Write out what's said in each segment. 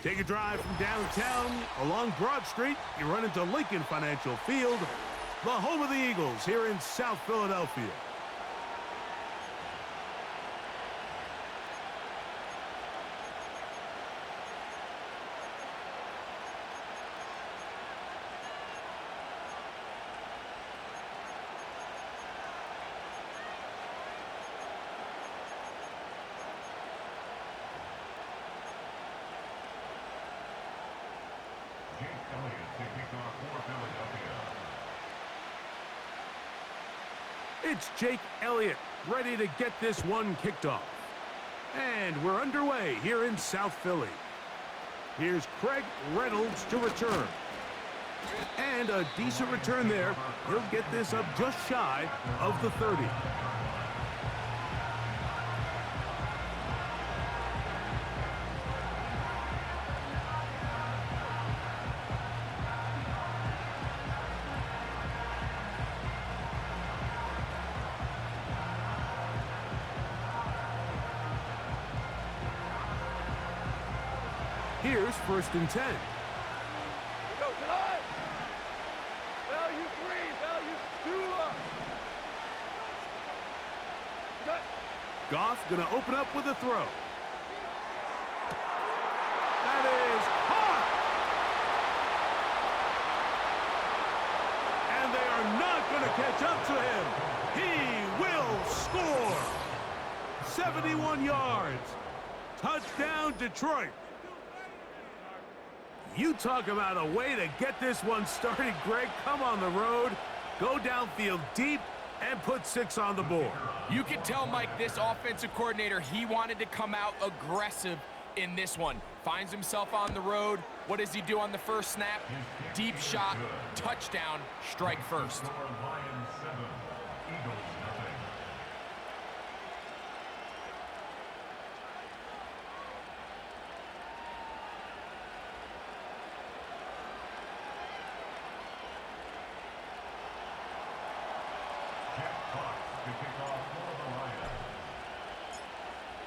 Take a drive from downtown along Broad Street. You run into Lincoln Financial Field, the home of the Eagles here in South Philadelphia. It's Jake Elliott ready to get this one kicked off. And we're underway here in South Philly. Here's Craig Reynolds to return. And a decent return there. He'll get this up just shy of the 30. Here's 1st and 10. Go, tonight. Value 3, value 2. Goff gonna open up with a throw. That is caught! And they are not gonna catch up to him. He will score! 71 yards. Touchdown, Detroit. You talk about a way to get this one started, Greg. Come on the road, go downfield deep, and put 6 on the board. You can tell, Mike, this offensive coordinator, he wanted to come out aggressive in this one. Finds himself on the road. What does he do on the first snap? Deep shot, touchdown, strike first.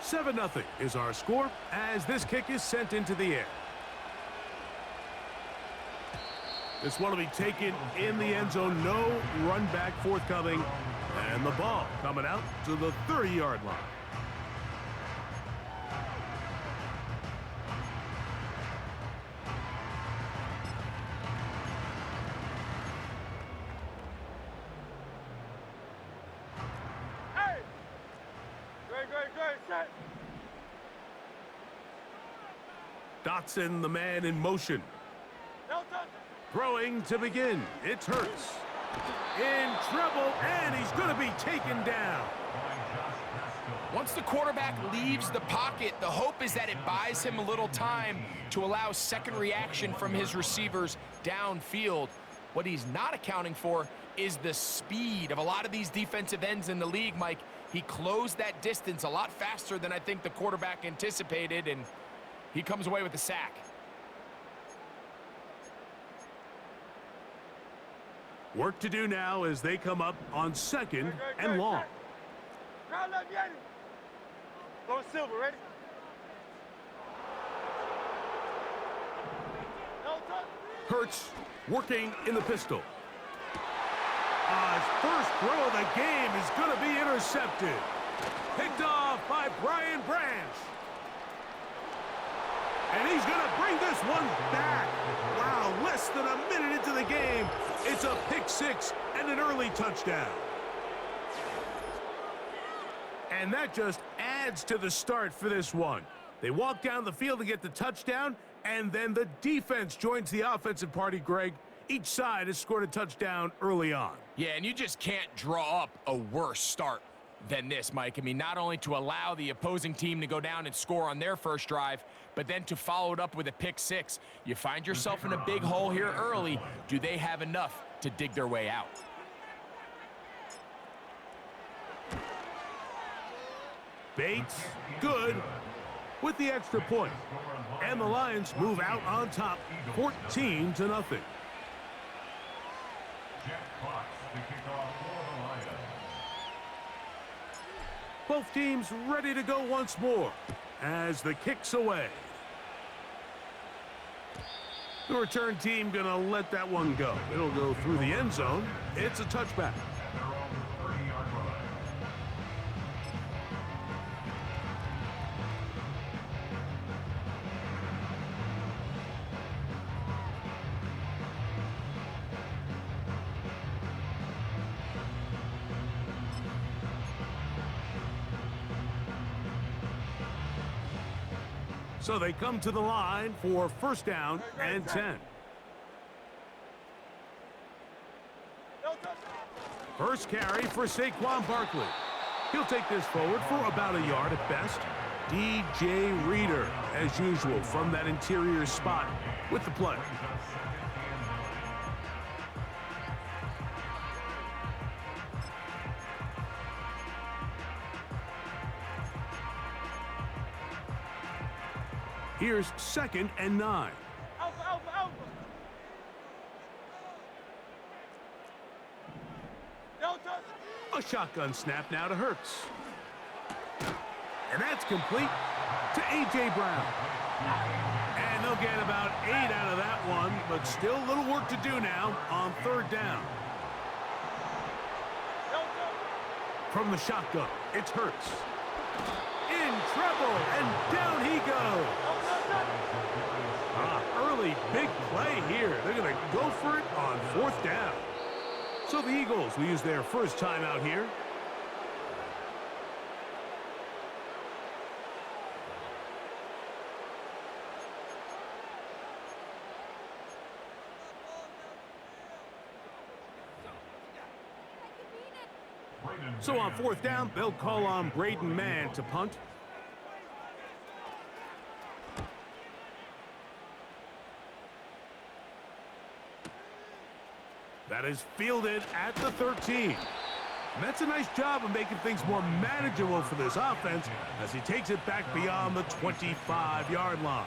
Seven 0 is our score as this kick is sent into the air. This one will be taken in the end zone. No run back forthcoming. And the ball coming out to the 30-yard line. Set. Dotson, the man in motion. Throwing to begin. It's Hurts. In trouble, and he's going to be taken down. Once the quarterback leaves the pocket, the hope is that it buys him a little time to allow second reaction from his receivers downfield. What he's not accounting for is the speed of a lot of these defensive ends in the league, Mike. He closed that distance a lot faster than I think the quarterback anticipated, and he comes away with a sack. Work to do now as they come up on 2nd and long. Crowd left, Yeti. Go Silver, ready? Hurts working in the pistol. His first throw of the game is going to be intercepted. Picked off by Brian Branch. And he's going to bring this one back. Wow, less than a minute into the game. It's a pick 6 and an early touchdown. And that just adds to the start for this one. They walk down the field to get the touchdown, and then the defense joins the offensive party, Greg. Each side has scored a touchdown early on. Yeah, and you just can't draw up a worse start than this, Mike. I mean, not only to allow the opposing team to go down and score on their first drive, but then to follow it up with a pick 6. You find yourself in a big hole here early. Do they have enough to dig their way out? Bates, good, with the extra point. And the Lions move out on top, 14-0. Both teams ready to go once more as the kick's away. The return team gonna let that one go. It'll go through the end zone. It's a touchback. So they come to the line for first down and 10. First carry for Saquon Barkley. He'll take this forward for about a yard at best. DJ Reader, as usual, from that interior spot with the play. Here's 2nd and 9. Alpha, alpha, alpha. Delta. A shotgun snap now to Hurts. And that's complete to A.J. Brown. And they'll get about 8 out of that one, but still a little work to do now on 3rd down. Delta. From the shotgun, it's Hurts. In trouble, and down he goes. Early big play here. They're going to go for it on 4th down. So the Eagles will use their first time out here. So on 4th down, they'll call on Braden Mann to punt. That is fielded at the 13. And that's a nice job of making things more manageable for this offense as he takes it back beyond the 25-yard line.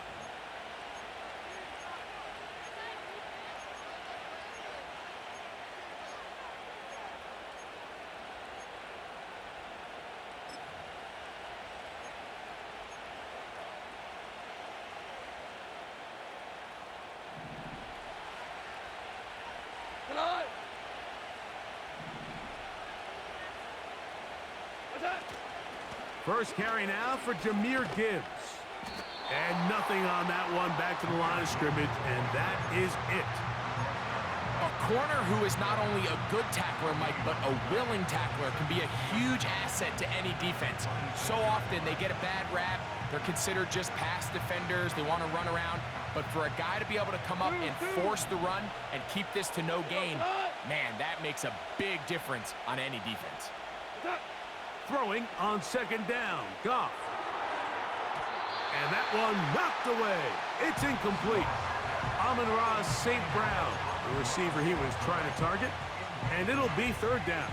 First carry now for Jahmyr Gibbs. And nothing on that one, back to the line of scrimmage, and that is it. A corner who is not only a good tackler, Mike, but a willing tackler can be a huge asset to any defense. So often they get a bad rap. They're considered just pass defenders. They want to run around. But for a guy to be able to come up and force the run and keep this to no gain, man, that makes a big difference on any defense. Throwing on 2nd down, Goff. And that one knocked away. It's incomplete. Amon-Ra St. Brown, the receiver he was trying to target, and it'll be 3rd down.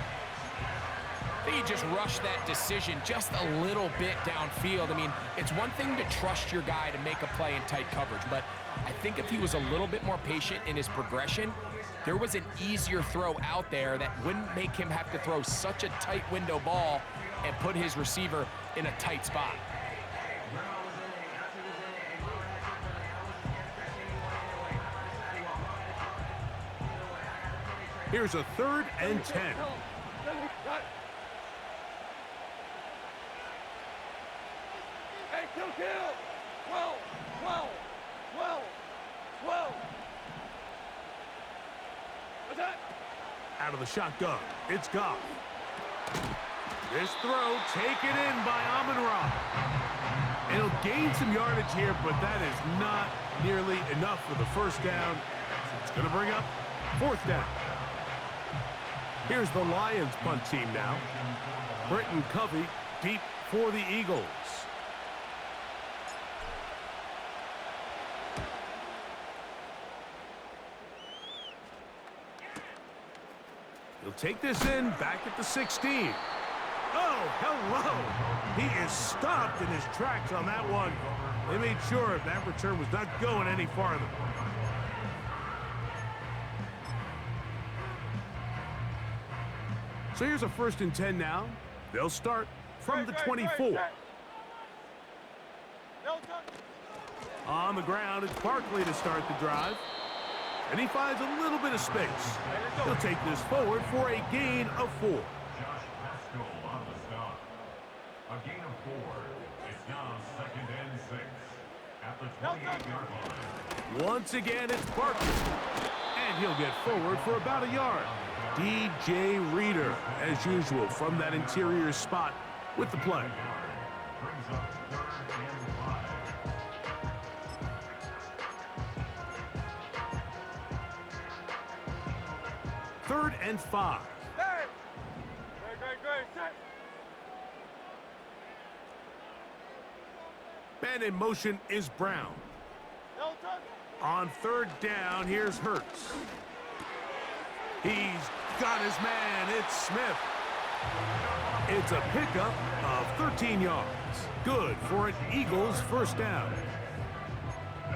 I think he just rushed that decision just a little bit downfield. I mean, it's one thing to trust your guy to make a play in tight coverage, but I think if he was a little bit more patient in his progression, there was an easier throw out there that wouldn't make him have to throw such a tight window ball and put his receiver in a tight spot. Here's a 3rd and 10. Hey, kill. 12, 12, 12, 12. What's that? Out of the shotgun, it's Goff. This throw taken in by Amon-Ra. It'll gain some yardage here, but that is not nearly enough for the first down. It's going to bring up 4th down. Here's the Lions punt team now. Britton Covey deep for the Eagles. He'll take this in back at the 16. Oh, hello. He is stopped in his tracks on that one. They made sure that return was not going any farther. So here's a 1st and 10 now. They'll start from the 24. On the ground, it's Barkley to start the drive. And he finds a little bit of space. He'll take this forward for a gain of 4. Josh Pascal on the stop. A gain of 4. It's now 2nd and 6 at the 28-yard line. Once again, it's Barkley. And he'll get forward for about a yard. DJ Reader, as usual, from that interior spot with the play. Brings up 3rd and 5. Third and 5. Hey! Great, set! Man in motion is Brown. No touch! On 3rd down, here's Hurts. He's got his man. It's Smith. It's a pickup of 13 yards. Good for an Eagles first down.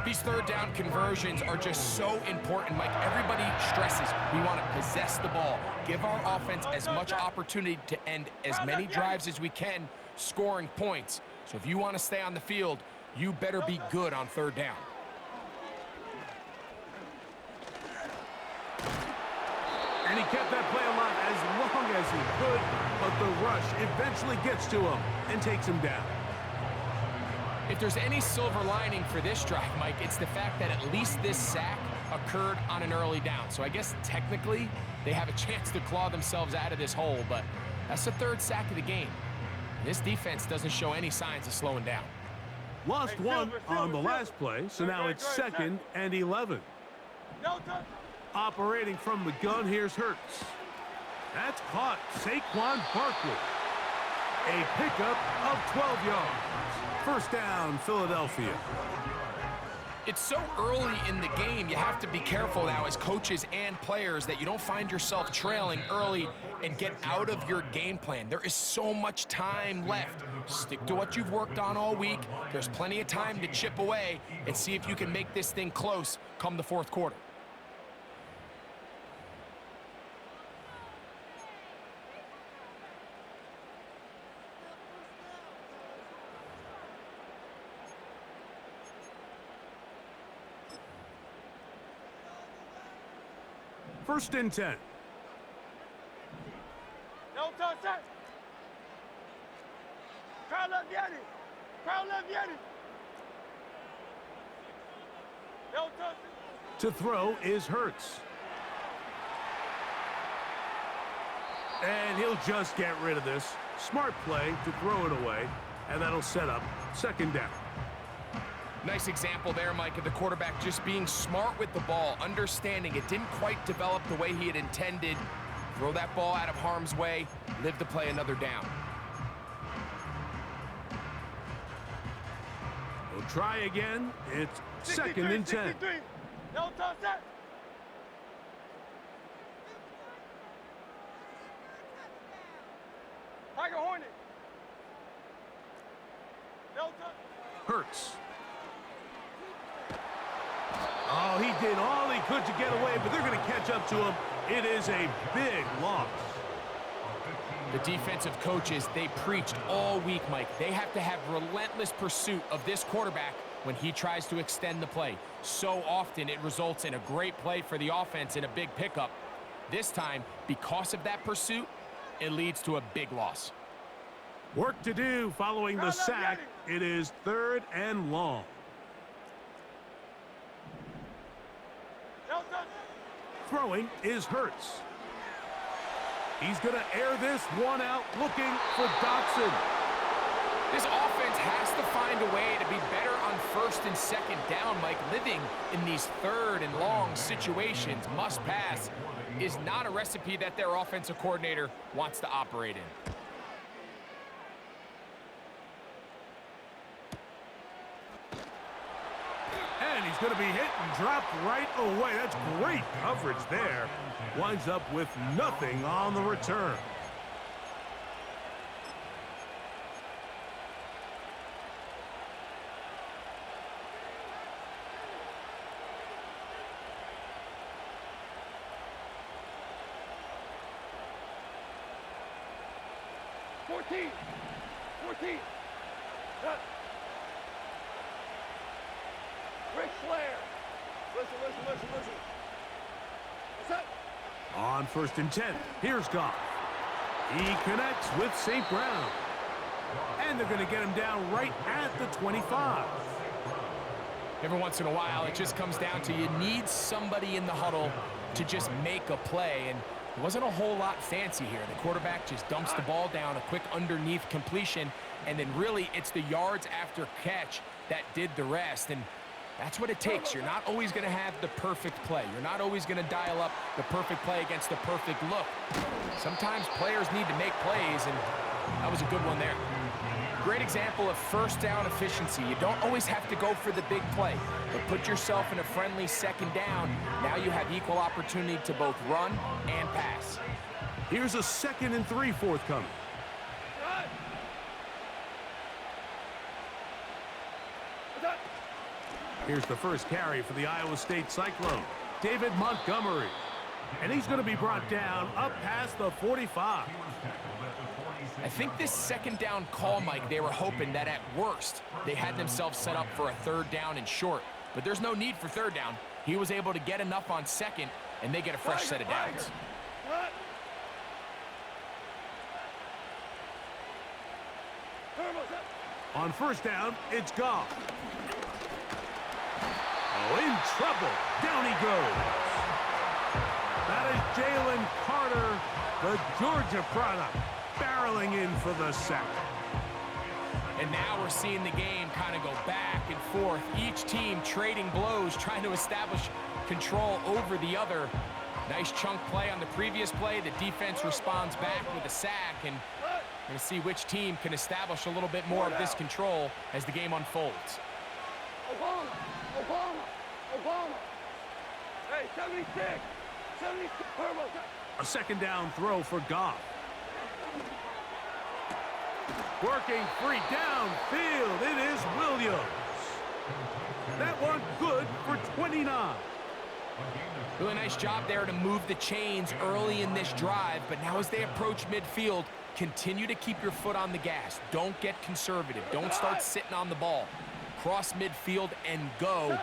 These 3rd down conversions are just so important, Mike. Everybody stresses we want to possess the ball, give our offense as much opportunity to end as many drives as we can, scoring points. So if you want to stay on the field, you better be good on 3rd down. And he kept that play alive as long as he could, but the rush eventually gets to him and takes him down. If there's any silver lining for this drive, Mike, it's the fact that at least this sack occurred on an early down. So I guess technically they have a chance to claw themselves out of this hole, but that's the 3rd sack of the game. This defense doesn't show any signs of slowing down. Lost one on the last play, so now it's 2nd and 11. No touch! Operating from the gun, here's Hurts. That's caught. Saquon Barkley. A pickup of 12 yards. First down, Philadelphia. It's so early in the game, you have to be careful now as coaches and players that you don't find yourself trailing early and get out of your game plan. There is so much time left. Stick to what you've worked on all week. There's plenty of time to chip away and see if you can make this thing close come the 4th quarter. First and 10. No touch, set! Crowd left Yeti! Crowd left Yeti! No touch! To throw is Hurts. And he'll just get rid of this. Smart play to throw it away, and that'll set up 2nd down. Nice example there, Mike, of the quarterback just being smart with the ball, understanding it didn't quite develop the way he had intended. Throw that ball out of harm's way, live to play another down. We'll try again. It's 2nd and 10. 63. No touch, set! Tiger Hornet! No touch! Hurts. Oh, he did all he could to get away, but they're going to catch up to him. It is a big loss. The defensive coaches, they preached all week, Mike. They have to have relentless pursuit of this quarterback when he tries to extend the play. So often it results in a great play for the offense and a big pickup. This time, because of that pursuit, it leads to a big loss. Work to do following the sack. It is 3rd and long. No touch! Throwing is Hurts. He's going to air this one out, looking for Dotson. This offense has to find a way to be better on 1st and 2nd down, Mike. Living in these 3rd and long situations, must pass, is not a recipe that their offensive coordinator wants to operate in. And he's going to be hit and dropped right away. That's great coverage there. Winds up with nothing on the return. Fourteen. Right flare. Listen, listen, listen, listen. What's that? On 1st and 10, here's Goff. He connects with St. Brown. And they're going to get him down right at the 25. Every once in a while, it just comes down to you need somebody in the huddle to just make a play. And it wasn't a whole lot fancy here. The quarterback just dumps the ball down, a quick underneath completion, and then really it's the yards after catch that did the rest. And that's what it takes. You're not always going to have the perfect play. You're not always going to dial up the perfect play against the perfect look. Sometimes players need to make plays, and that was a good one there. Great example of first down efficiency. You don't always have to go for the big play, but put yourself in a friendly second down. Now you have equal opportunity to both run and pass. Here's a 2nd and 3 forthcoming. Here's the first carry for the Iowa State Cyclone, David Montgomery. And he's going to be brought down up past the 45. I think this second down call, Mike, they were hoping that at worst they had themselves set up for a 3rd down and short. But there's no need for 3rd down. He was able to get enough on 2nd, and they get a fresh set of downs. On 1st down, it's Goff. Oh, in trouble. Down he goes. That is Jalen Carter, the Georgia product, barreling in for the sack. And now we're seeing the game kind of go back and forth. Each team trading blows, trying to establish control over the other. Nice chunk play on the previous play. The defense responds back with a sack, and we're going to see which team can establish a little bit more of this control as the game unfolds. Obama! Obama! Obama! Hey, 76! 76! Turbo! A 2nd down throw for Goff. Working free downfield. It is Williams. That one good for 29. Really nice job there to move the chains early in this drive, but now as they approach midfield, continue to keep your foot on the gas. Don't get conservative. Don't start sitting on the ball. Cross midfield and go.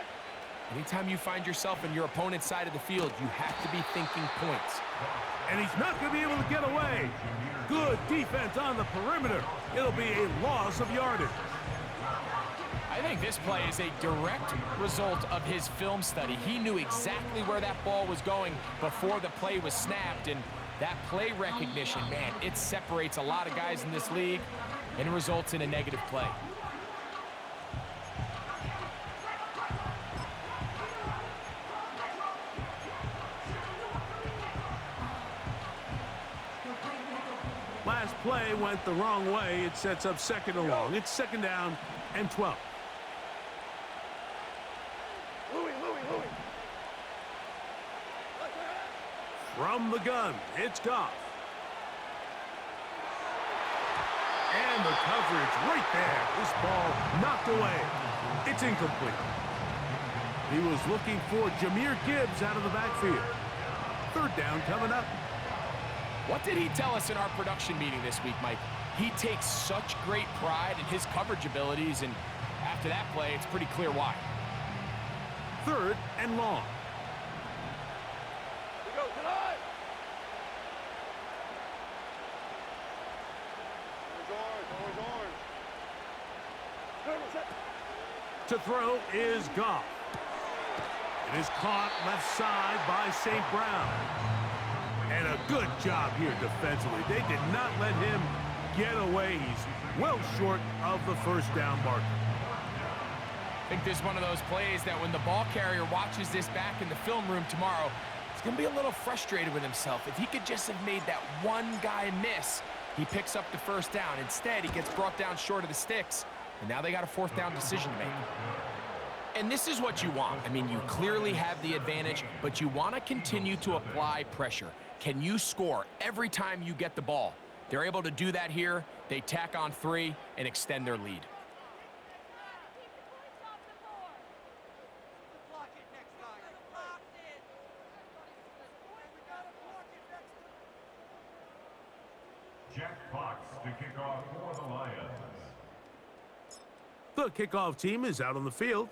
Anytime you find yourself in your opponent's side of the field, you have to be thinking points. And he's not going to be able to get away. Good defense on the perimeter. It'll be a loss of yardage. I think this play is a direct result of his film study. He knew exactly where that ball was going before the play was snapped, and that play recognition, man, it separates a lot of guys in this league, and it results in a negative play. Last play went the wrong way. It sets up 2nd and long. It's 2nd down and 12. From the gun, it's Goff. And the coverage right there. This ball knocked away. It's incomplete. He was looking for Jahmyr Gibbs out of the backfield. 3rd down coming up. What did he tell us in our production meeting this week, Mike? He takes such great pride in his coverage abilities, and after that play, it's pretty clear why. 3rd and long. We go tonight! Orange, orange. Turbo set. To throw is Goff. It is caught left side by St. Brown. And a good job here defensively. They did not let him get away. He's well short of the 1st down marker. I think this is one of those plays that when the ball carrier watches this back in the film room tomorrow, he's going to be a little frustrated with himself. If he could just have made that one guy miss, he picks up the 1st down. Instead, he gets brought down short of the sticks, and now they got a 4th down decision to make. And this is what you want. I mean, you clearly have the advantage, but you want to continue to apply pressure. Can you score every time you get the ball? They're able to do that here. They tack on 3 and extend their lead. Jack Fox to kick off for the Lions. The kickoff team is out on the field.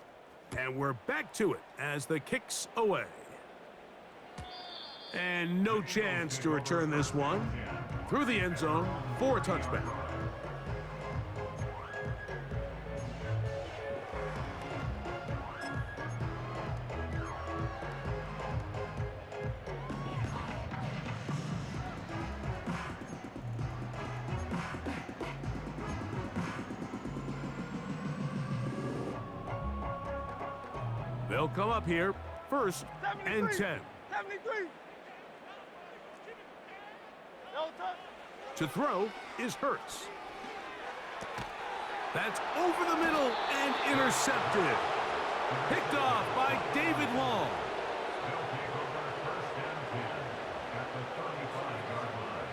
And we're back to it as the kick's away. And no chance to return this one through the end zone for a touchback. They'll come up here, 1st and 10. 73. To throw is Hurts. That's over the middle and intercepted. Picked off by David Long. They'll take over 1st and 10 at the 35-yard line.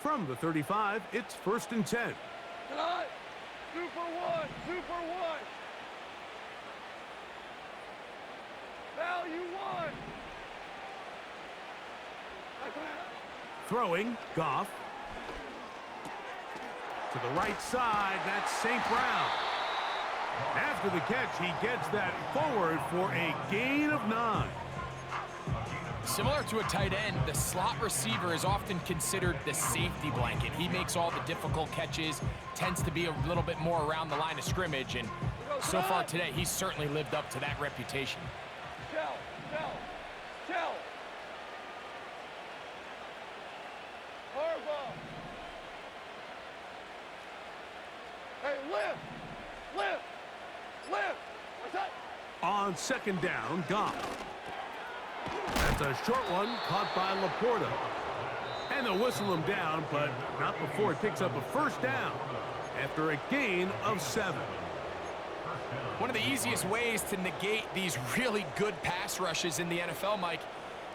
From the 35, it's 1st and 10. Tonight, Super One, Super One. Value one. Throwing, Goff. To the right side, that's St. Brown. After the catch, he gets that forward for a gain of 9. Similar to a tight end, the slot receiver is often considered the safety blanket. He makes all the difficult catches, tends to be a little bit more around the line of scrimmage, and so far today, he's certainly lived up to that reputation. Shell. Harbaugh. Hey, lift. What's that? On 2nd down, Goff. That's a short one caught by Laporta. And they'll whistle him down, but not before he picks up a 1st down after a gain of 7. One of the easiest ways to negate these really good pass rushes in the NFL, Mike,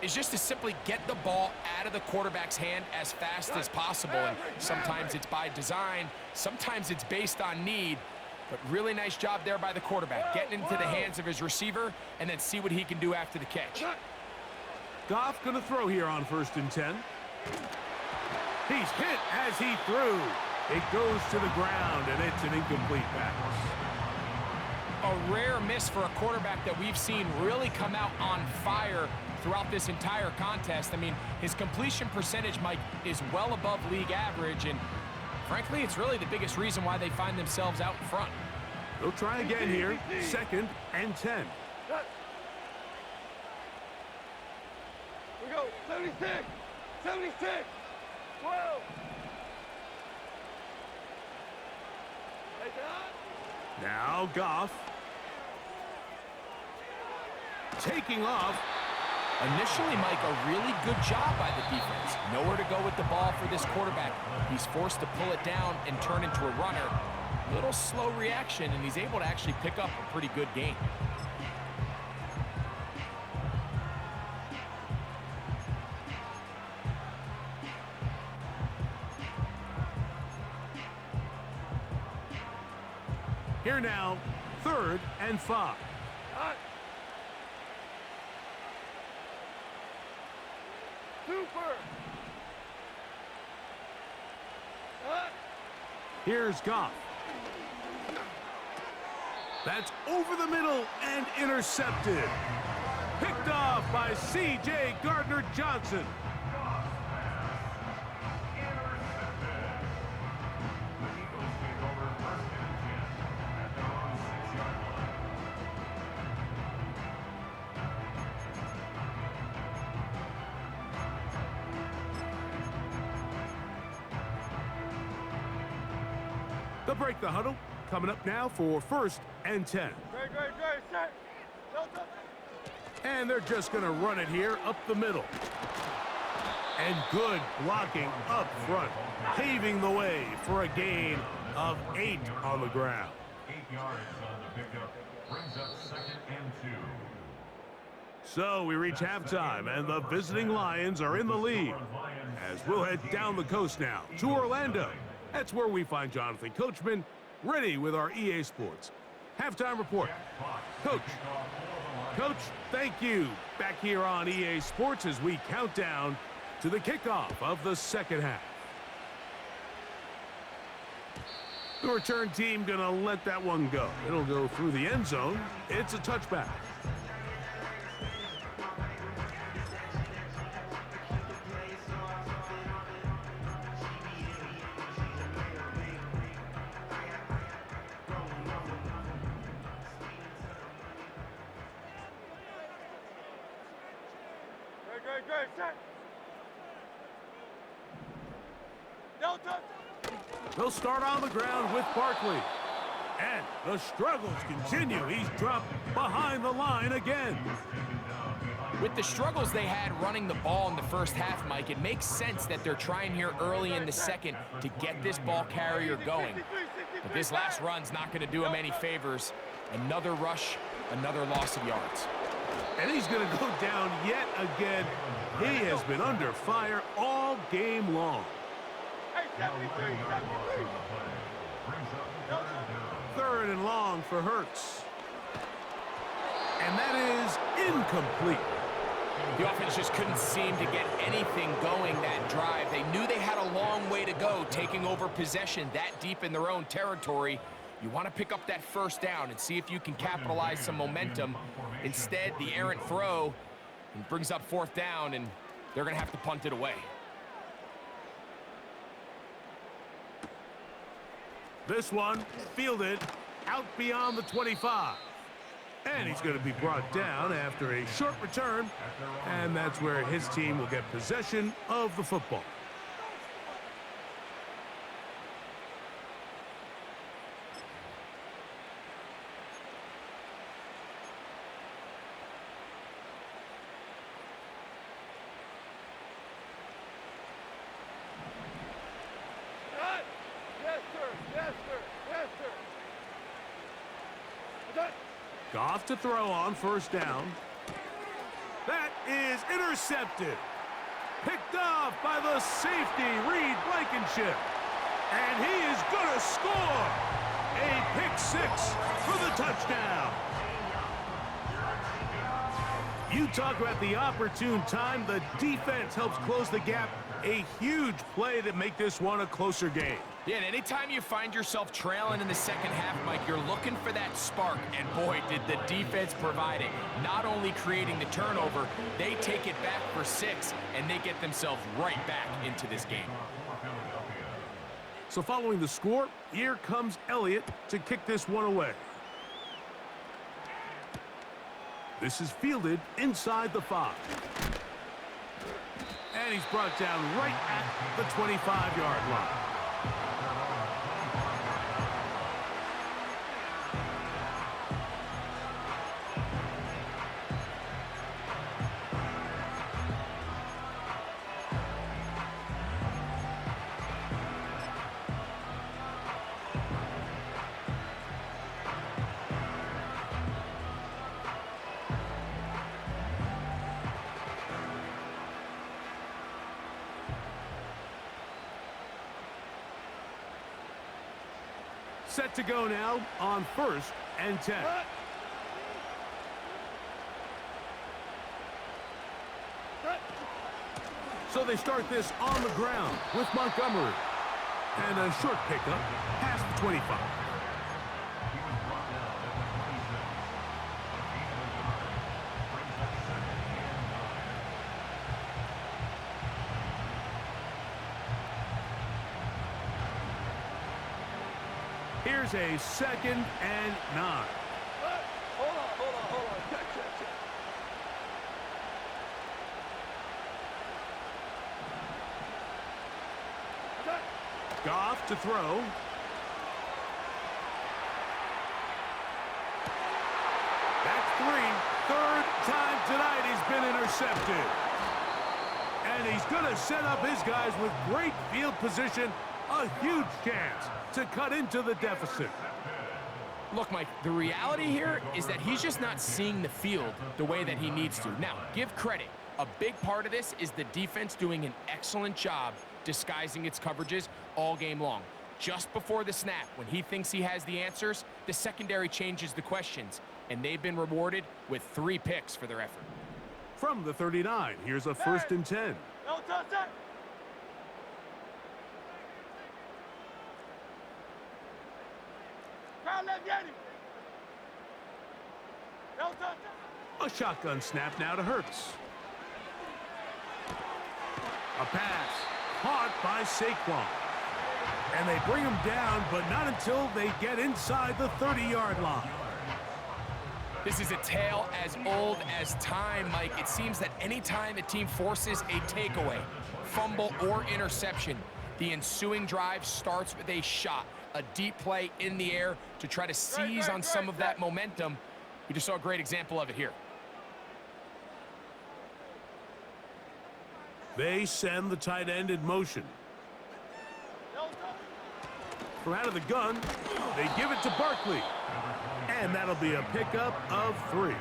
is just to simply get the ball out of the quarterback's hand as fast as possible. And sometimes it's by design, sometimes it's based on need. But really nice job there by the quarterback, getting into the hands of his receiver and then see what he can do after the catch. Goff going to throw here on 1st and 10. He's hit as he threw. It goes to the ground, and it's an incomplete pass. A rare miss for a quarterback that we've seen really come out on fire throughout this entire contest. I mean, his completion percentage, Mike, is well above league average, and frankly, it's really the biggest reason why they find themselves out in front. They'll try again here, 2nd and 10. We go, 76. 12. Take it out. Now Goff. Taking off. Initially, Mike, a really good job by the defense. Nowhere to go with the ball for this quarterback. He's forced to pull it down and turn into a runner. Little slow reaction, and he's able to actually pick up a pretty good gain. Here now, 3rd and 5. Super. Here's Goff. That's over the middle and intercepted. Picked off by C.J. Gardner-Johnson. They'll break the huddle. Coming up now for 1st and 10. Great. Set. Delta. And they're just going to run it here up the middle. And good blocking up front, paving the way for a gain of 8 on the ground. 8 yards on the pickup. Brings up 2nd and 2. So we reach halftime, and the visiting Lions are in the lead. As we'll head down the coast now to Orlando. That's where we find Jonathan Coachman ready with our EA Sports Halftime report. Coach. Coach, thank you. Back here on EA Sports as we count down to the kickoff of the second half. The return team gonna let that one go. It'll go through the end zone. It's a touchback. Great, set. Delta. They'll start on the ground with Barkley. And the struggles continue. He's dropped behind the line again. With the struggles they had running the ball in the first half, Mike, it makes sense that they're trying here early in the second to get this ball carrier going. But this last run's not going to do him any favors. Another rush, another loss of yards. And he's going to go down yet again. He has been under fire all game long. Hey, 73, 73. Third and long for Hurts. And that is incomplete. The offense just couldn't seem to get anything going that drive. They knew they had a long way to go, taking over possession that deep in their own territory. You want to pick up that first down and see if you can capitalize some momentum. Instead, the errant throw brings up fourth down, and they're going to have to punt it away. This one fielded out beyond the 25. And he's going to be brought down after a short return. And that's where his team will get possession of the football. Yes, sir. Yes, sir. Yes, sir. Goff to throw on first down. That is intercepted. Picked off by the safety, Reed Blankenship. And he is going to score. A pick six for the touchdown. You talk about the opportune time. The defense helps close the gap. A huge play to make this one a closer game. Yeah, and anytime you find yourself trailing in the second half, Mike, you're looking for that spark. And boy, did the defense provide it. Not only creating the turnover, they take it back for 6, and they get themselves right back into this game. So following the score, here comes Elliott to kick this one away. This is fielded inside the 5. And he's brought down right at the 25-yard line. Set to go now on 1st and 10. So they start this on the ground with Montgomery. And a short pickup past the 25. Here's a 2nd and 9. Hold on. Check. Goff to throw. That's 3. Third time tonight he's been intercepted. And he's going to set up his guys with great field position. A huge chance to cut into the deficit. Look, Mike, the reality here is that he's just not seeing the field the way that he needs to. Now, give credit. A big part of this is the defense doing an excellent job disguising its coverages all game long. Just before the snap, when he thinks he has the answers, the secondary changes the questions, and they've been rewarded with 3 picks for their effort. From the 39, here's a 1st and 10. No touch that. Crown left, Yeti. No touch that. A shotgun snap now to Hurts. A pass caught by Saquon. And they bring him down, but not until they get inside the 30-yard line. This is a tale as old as time, Mike. It seems that anytime a team forces a takeaway, fumble, or interception, the ensuing drive starts with a shot, a deep play in the air to try to seize on some of that momentum. We just saw a great example of it here. They send the tight end in motion. From out of the gun, they give it to Barkley. And that'll be a pickup of 3.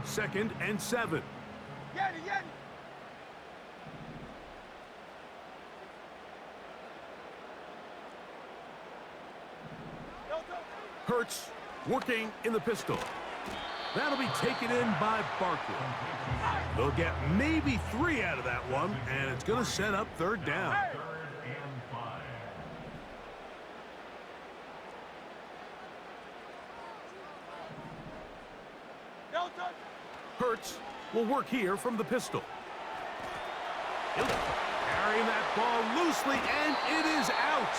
Second and 7. Yeti, Yeti. Hurts working in the pistol. That'll be taken in by Barkley. They'll get maybe 3 out of that one, and it's going to set up 3rd down. Hurts will work here from the pistol. He'll carrying that ball loosely, and it is out.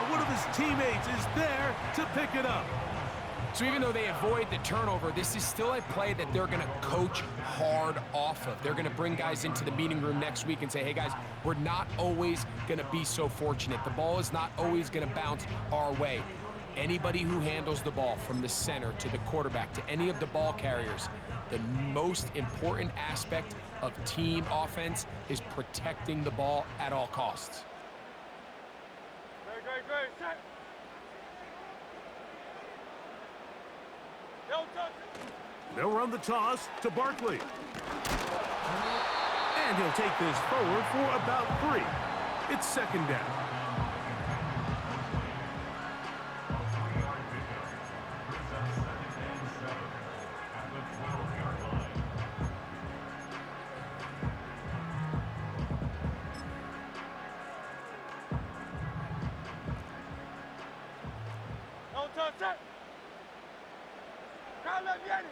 One of his teammates is there to pick it up. So even though they avoid the turnover, this is still a play that they're going to coach hard off of. They're going to bring guys into the meeting room next week and say, hey, guys, we're not always going to be so fortunate. The ball is not always going to bounce our way. Anybody who handles the ball from the center to the quarterback to any of the ball carriers, the most important aspect of team offense is protecting the ball at all costs. Great. Set. No touch. They'll run the toss to Barkley. And he'll take this forward for about 3. It's 2nd down. Touch. Crown left, Yeti.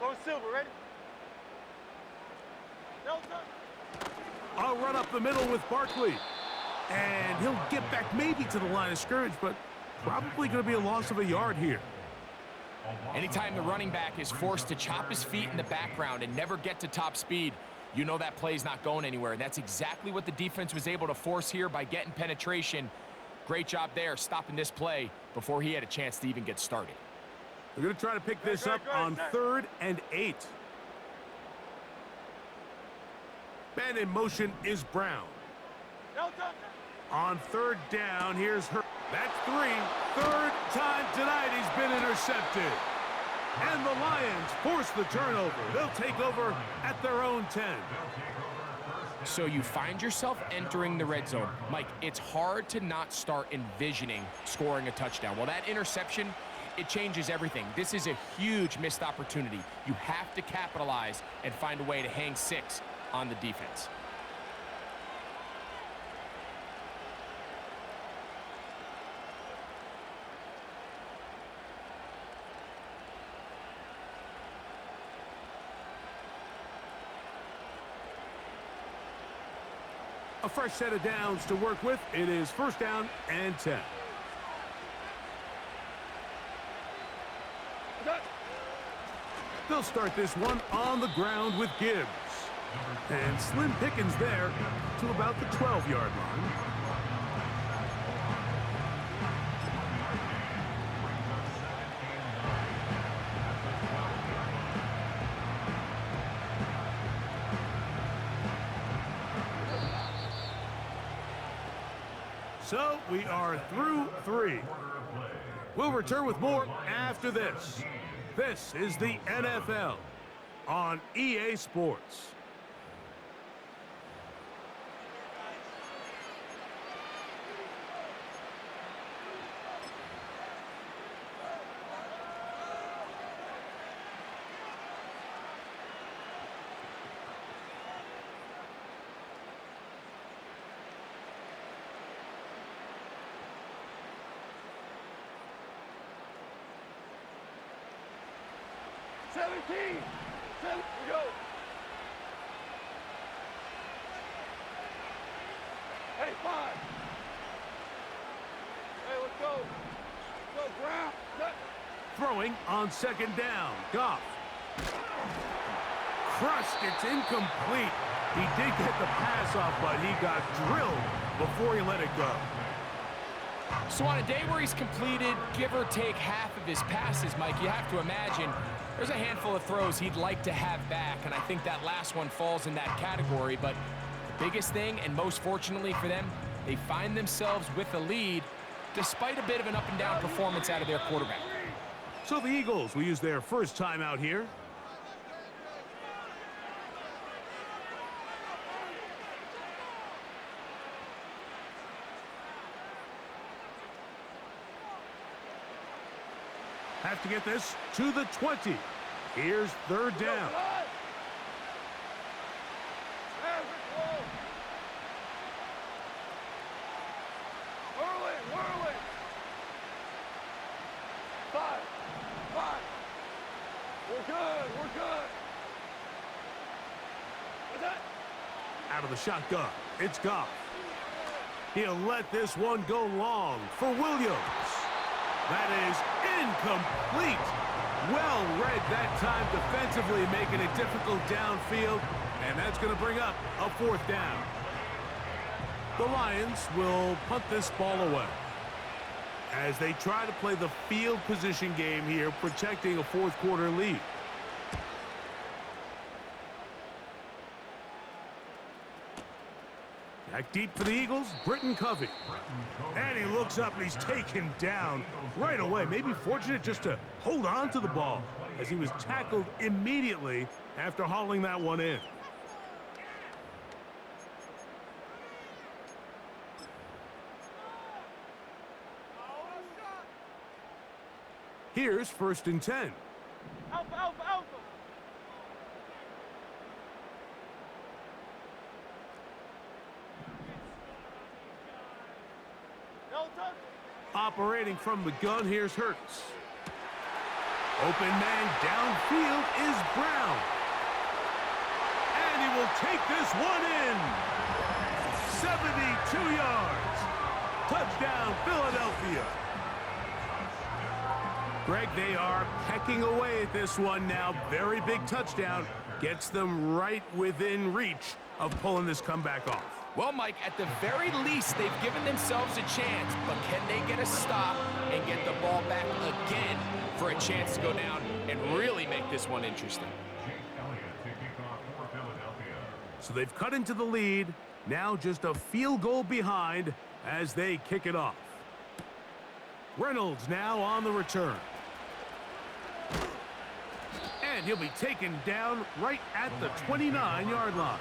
Low silver, ready? No touch. I'll run up the middle with Barkley. And he'll get back maybe to the line of scrimmage, but probably going to be a loss of a yard here. Anytime the running back is forced to chop his feet in the background and never get to top speed, you know that play's not going anywhere. And that's exactly what the defense was able to force here by getting penetration. Great job there, stopping this play before he had a chance to even get started. They're going to try to pick this up on 3rd and 8. Man in motion is Brown. On 3rd down, here's Hurts. That's 3. 3rd time tonight he's been intercepted. And the Lions force the turnover. They'll take over at their own 10. So you find yourself entering the red zone. Mike, it's hard to not start envisioning scoring a touchdown. Well, that interception, it changes everything. This is a huge missed opportunity. You have to capitalize and find a way to hang 6 on the defense. A fresh set of downs to work with. It is 1st down and 10. They'll start this one on the ground with Gibbs. And slim pickings there to about the 12-yard line. So we are through 3. We'll return with more after this. This is the NFL on EA Sports. Seventeen. We go. Hey, 5. Hey, let's go. Let's go, ground. Set. Throwing on second down. Goff. Crushed. It's incomplete. He did get the pass off, but he got drilled before he let it go. So on a day where he's completed, give or take half of his passes, Mike, you have to imagine there's a handful of throws he'd like to have back, and I think that last one falls in that category. But the biggest thing, and most fortunately for them, they find themselves with a lead despite a bit of an up-and-down performance out of their quarterback. So the Eagles will use their first time out here. Have to get this to the 20. Here's third down. Whirling. 5. We're good. What's that? Out of the shotgun, it's Goff. He'll let this one go long for Williams. That is incomplete. Well read that time defensively, making it difficult downfield, and that's going to bring up a 4th down. The Lions will punt this ball away as they try to play the field position game here, protecting a 4th quarter lead. Back deep for the Eagles, Britton Covey. And he looks up and he's taken down right away. Maybe fortunate just to hold on to the ball as he was tackled immediately after hauling that one in. Here's 1st and 10. Alpha. Operating from the gun, here's Hurts. Open man downfield is Brown. And he will take this one in. 72 yards. Touchdown, Philadelphia. Greg, they are pecking away at this one now. Very big touchdown. Gets them right within reach of pulling this comeback off. Well, Mike, at the very least, they've given themselves a chance, but can they get a stop and get the ball back again for a chance to go down and really make this one interesting? So they've cut into the lead, now just a field goal behind as they kick it off. Reynolds now on the return. And he'll be taken down right at the 29-yard line.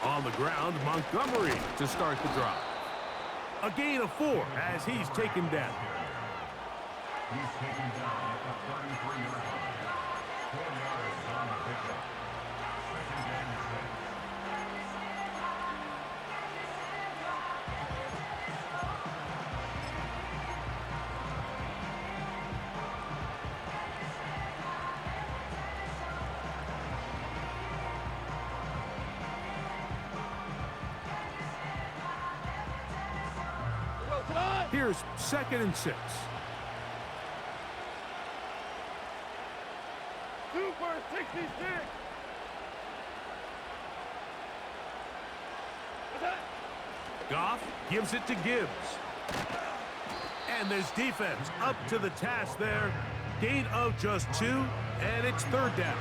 On the ground, Montgomery to start the drive. A gain of 4 as he's taken down. He's taken down at the 33-yard line. 4 yards on the pickup. 2nd and 6. Here's 2nd and 6. Super 66. What's that? Goff gives it to Gibbs. And this defense up to the task there. Gain of just 2, and it's 3rd down.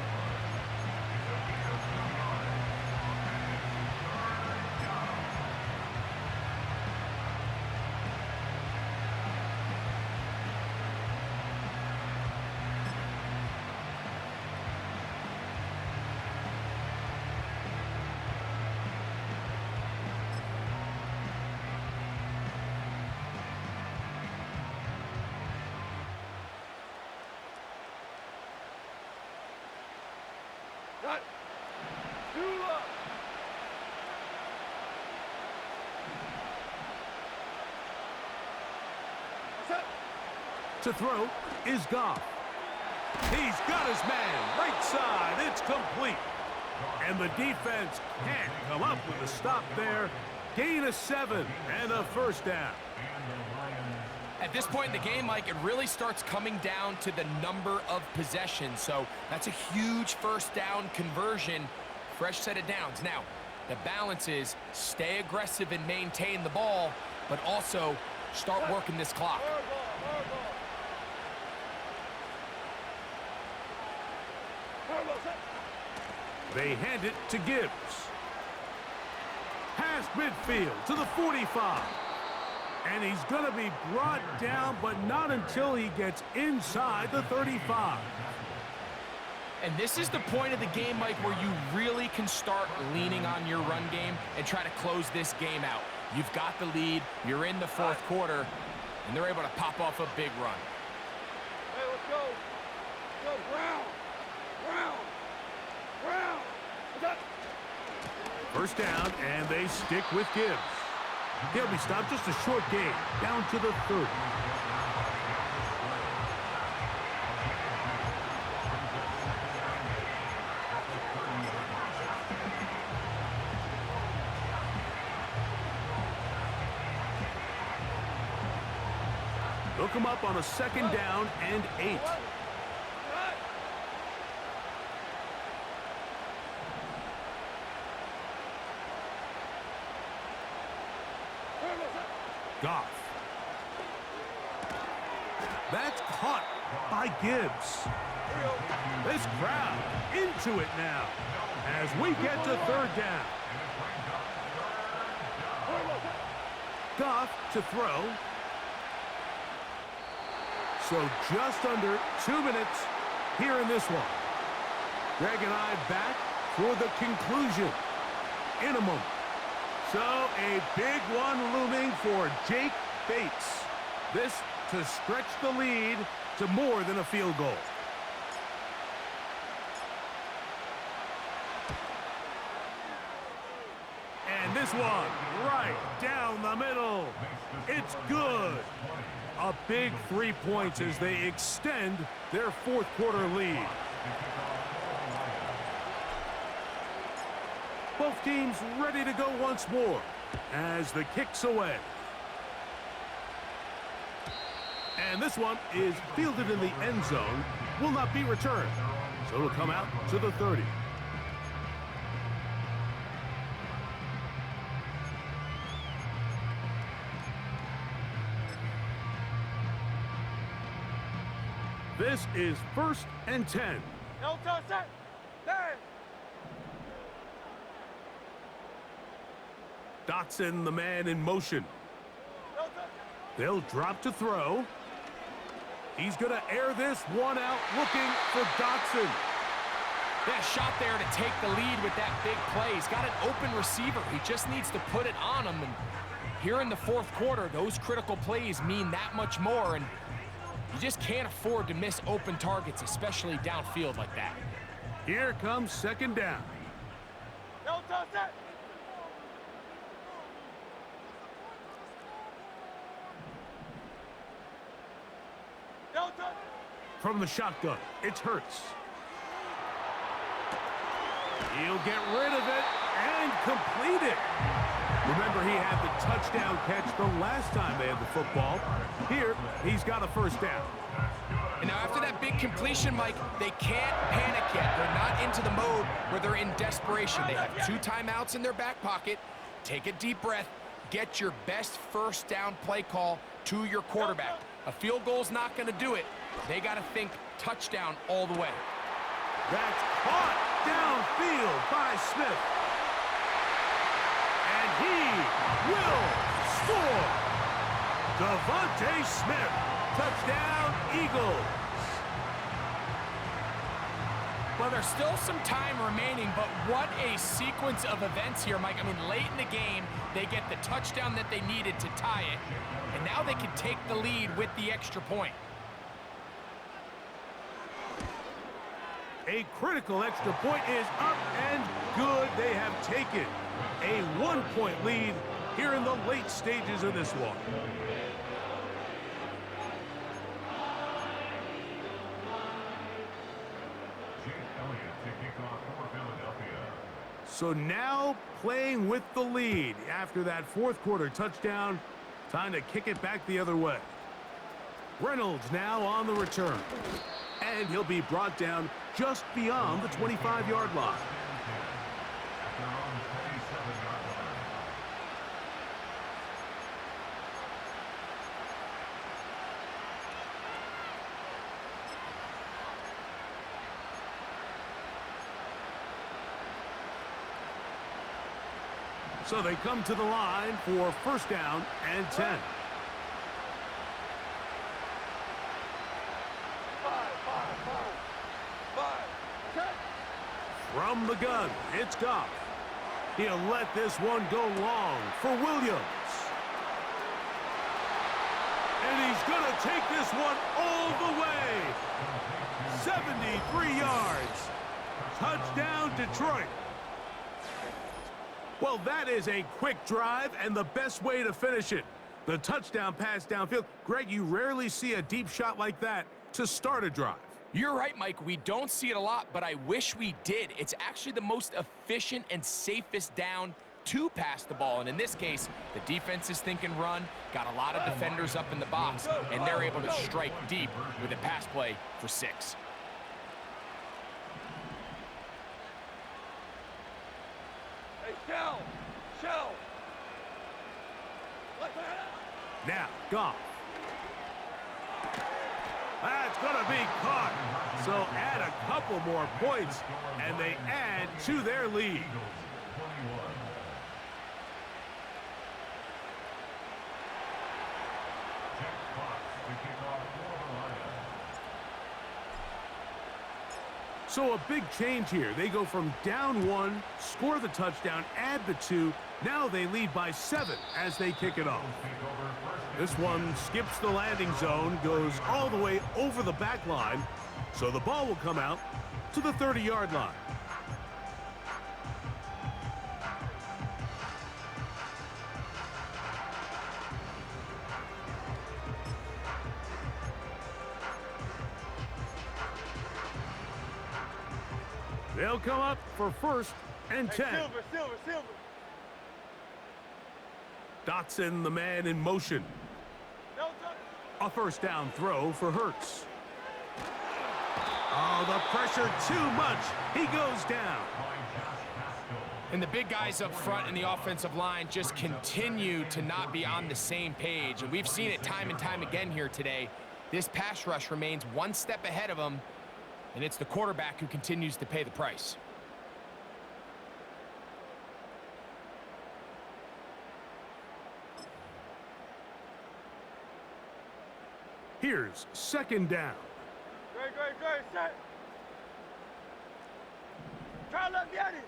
Got 2 up. What's that? To throw is Goff. He's got his man right side. It's complete. And the defense can't come up with a stop there. Gain of 7 and a 1st down. At this point in the game, Mike, it really starts coming down to the number of possessions. So that's a huge 1st down conversion. Fresh set of downs. Now, the balance is stay aggressive and maintain the ball, but also start working this clock. They hand it to Gibbs. Past midfield to the 45. And he's going to be brought down, but not until he gets inside the 35. And this is the point of the game, Mike, where you really can start leaning on your run game and try to close this game out. You've got the lead, you're in the 4th quarter, and they're able to pop off a big run. Hey, let's go. Go, Brown. Brown. Brown. What's that? 1st down, and they stick with Gibbs. He'll be stopped, just a short gain, down to the 30. Hook him up on a 2nd down and 8. Goff. That's caught by Gibbs. This crowd into it now as we get to 3rd down. Goff to throw. So just under 2 minutes here in this one. Greg and I back for the conclusion in a moment. So a big one looming for Jake Bates. This to stretch the lead to more than a field goal. And this one right down the middle. It's good. A big 3 points as they extend their 4th quarter lead. Both teams ready to go once more as the kick's away. And this one is fielded in the end zone, will not be returned. So it'll come out to the 30. This is 1st and 10. No touch that. There. Dotson, the man in motion. No touch. They'll drop to throw. He's going to air this one out, looking for Dotson. That shot there to take the lead with that big play. He's got an open receiver. He just needs to put it on him. And here in the 4th quarter, those critical plays mean that much more. And you just can't afford to miss open targets, especially downfield like that. Here comes 2nd down. No touch that. No touch. From the shotgun, it's Hurts. He'll get rid of it and complete it. Remember, he had the touchdown catch the last time they had the football. Here, he's got a first down. And now after that big completion, Mike, they can't panic yet. They're not into the mode where they're in desperation. They have 2 timeouts in their back pocket. Take a deep breath. Get your best first down play call to your quarterback. A field goal's not going to do it. They got to think touchdown all the way. That's caught downfield by Smith. And he will score. Devontae Smith, touchdown Eagles. Well, there's still some time remaining, but what a sequence of events here, Mike. I mean, late in the game, they get the touchdown that they needed to tie it, and now they can take the lead with the extra point. A critical extra point is up and good. They have taken a 1-point lead here in the late stages of this one. So now playing with the lead after that fourth quarter touchdown. Time to kick it back the other way. Reynolds now on the return. And he'll be brought down just beyond the 25-yard line. So they come to the line for first down and 10. From the gun, it's Goff. He'll let this one go long for Williams. And he's going to take this one all the way. 73 yards. Touchdown, Detroit. Well, that is a quick drive and the best way to finish it. The touchdown pass downfield. Greg, you rarely see a deep shot like that to start a drive. You're right, Mike. We don't see it a lot, but I wish we did. It's actually the most efficient and safest down to pass the ball. And in this case, the defense is thinking run, got a lot of defenders up in the box, and they're able to strike deep with a pass play for 6. Shell. Now, Goff. That's going to be caught. So add a couple more points, and they add to their lead. So a big change here. They go from down 1, score the touchdown, add the 2. Now they lead by 7 as they kick it off. This one skips the landing zone, goes all the way over the back line. So the ball will come out to the 30-yard line. They'll come up for first and 10. Silver. Dotson, the man in motion. A first down throw for Hurts. Oh, the pressure too much. He goes down. And the big guys up front in the offensive line just continue to not be on the same page. And we've seen it time and time again here today. This pass rush remains one step ahead of them, and it's the quarterback who continues to pay the price. Here's second down. Great, set. Crowd left Yeti.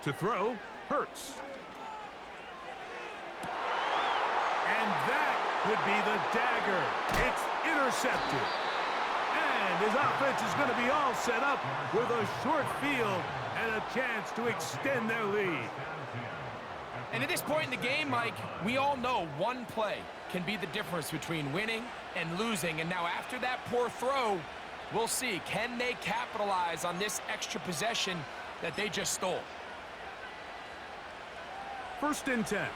To throw, Hurts. And that could be the dagger. It's intercepted. And his offense is going to be all set up with a short field and a chance to extend their lead. And at this point in the game, Mike, we all know one play can be the difference between winning and losing. And now after that poor throw, We'll see. Can they capitalize on this extra possession that they just stole? 1st and 10.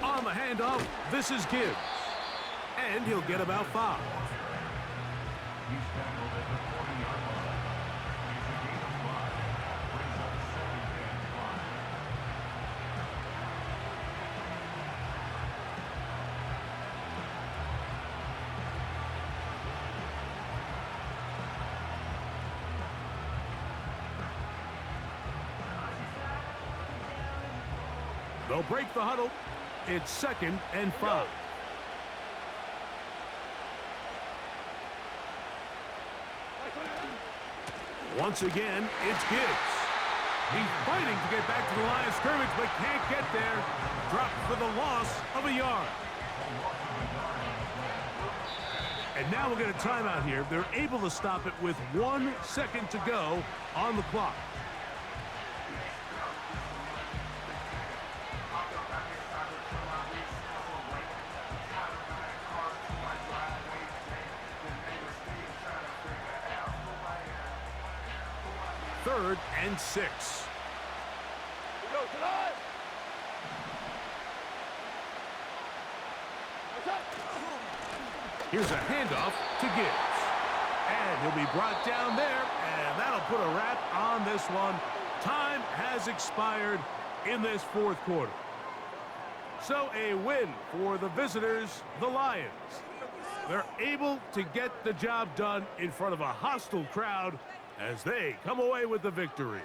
On the handoff, this is Gibbs. And he'll get about 5. He's tackled at the 40-yard line. It's a gain of 5. Brings up 2nd and 5. They'll break the huddle. It's 2nd and 5. Once again, it's Gibbs. He's fighting to get back to the line of scrimmage, but can't get there. Dropped for the loss of a yard. And now we'll get a timeout here. They're able to stop it with 1 second to go on the clock. Third and 6. Here's a handoff to Gibbs. And he'll be brought down there, and that'll put a wrap on this one. Time has expired in this 4th quarter. So a win for the visitors, the Lions. They're able to get the job done in front of a hostile crowd as they come away with the victory.